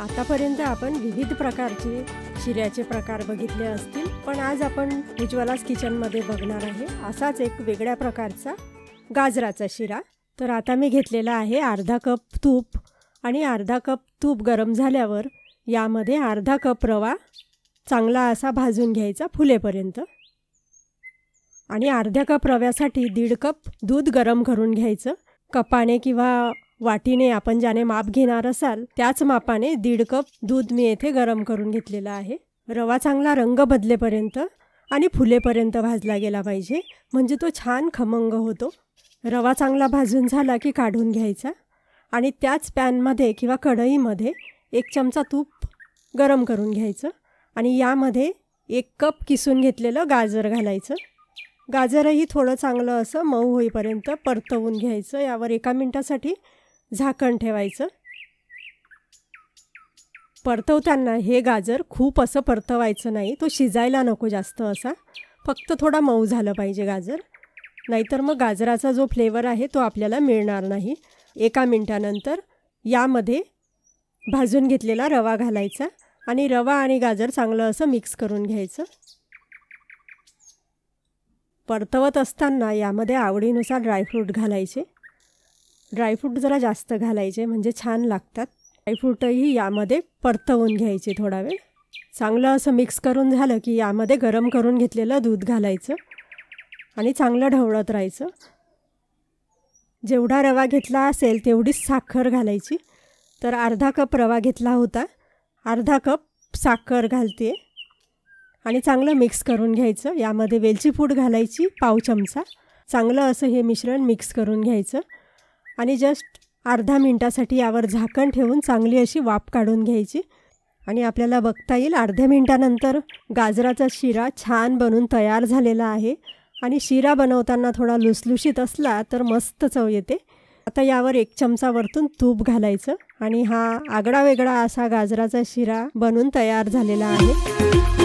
आतापर्यंत आपण विविध प्रकारचे शिऱ्याचे प्रकार बघितले असतील, पण आज आपण उज्ज्वलास किचनमध्ये बघणार आहे असाच एक वेगळ्या प्रकारचा गाजराचा शिरा। तर आता मी घेतलेला आहे अर्धा कप तूप आणि अर्धा कप तूप गरम झाल्यावर यामध्ये अर्धा कप रवा चांगला असा भाजून घ्यायचा फुलेपर्यंत आणि अर्ध्या कप रव्यासाठी 1.5 कप दूध गरम करून घ्यायचं। कपाने किंवा वाटीने आपण ज्याने माप घेणार असाल त्याच मापाने 1.5 कप दूध मी येथे गरम करून घेतलेला आहे। रवा चांगला रंग बदलेपर्यंत आणि फुलेपर्यंत भाजला गेला पाहिजे, म्हणजे तो छान खमंग होतो। रवा चांगला भाजून झाला की काढून घ्यायचा आणि त्याच पॅनमध्ये किंवा कढईमध्ये 1 चमचा तूप गरम करून घ्यायचं आणि यामध्ये 1 कप किसून घेतलेलं गाजर घालायचं। गाजरही थोडं चांगलं असं मऊ होईपर्यंत परतवून घ्यायचं। यावर 1 मिनिटासाठी झाकण ठेवायचं। परतवताना हे गाजर खूप असं परतवायचं नाही, तो शिजायला नको जास्त असा, फक्त थोडा मऊ झालं पाहिजे गाजर, नाहीतर मग गाजराचा जो फ्लेवर आहे तो आपल्याला मिळणार नाही। 1 मिनिटानंतर यामध्ये भाजून घेतलेला रवा घालायचा आणि रवा आणि गाजर चांगलं असं मिक्स करून घ्यायचं। परतवत असताना यामध्ये आवडीनुसार ड्रायफ्रूट घालायचे। ड्रायफ्रूट जरा जास्त घालायचे म्हणजे छान लागतात। ड्रायफ्रूटही यामध्ये परतवून घ्यायचे थोडा वेळ। चांगलं असं मिक्स करून झालं की यामध्ये गरम करून घेतलेलं दूध घालायचं आणि चांगलं ढवळत राहायचं। जेवढा रवा घेतला असेल तेवढीच साखर घालायची। तर अर्धा कप रवा घेतला होता, अर्धा कप साखर घालते आणि चांगलं मिक्स करून घ्यायचं। यामध्ये वेलची पूड घालायची 1/2 चमचा। चांगलं असं हे मिश्रण मिक्स करून घ्यायचं आणि जस्ट अर्धा मिनिटासाठी यावर झाकण ठेवून चांगली अशी वाफ काढून घ्यायची आणि आपल्याला बघता येईल अर्ध्या मिनिटानंतर गाजराचा शिरा छान बनून तयार झालेला आहे आणि शिरा बनवताना थोडा लुसलुशीत असला तर मस्त चव येते। आता यावर 1 चमचा वरतून तूप घालायचं आणि हा आगळा वेगळा असा गाजराचा शिरा बनून तयार झालेला आहे।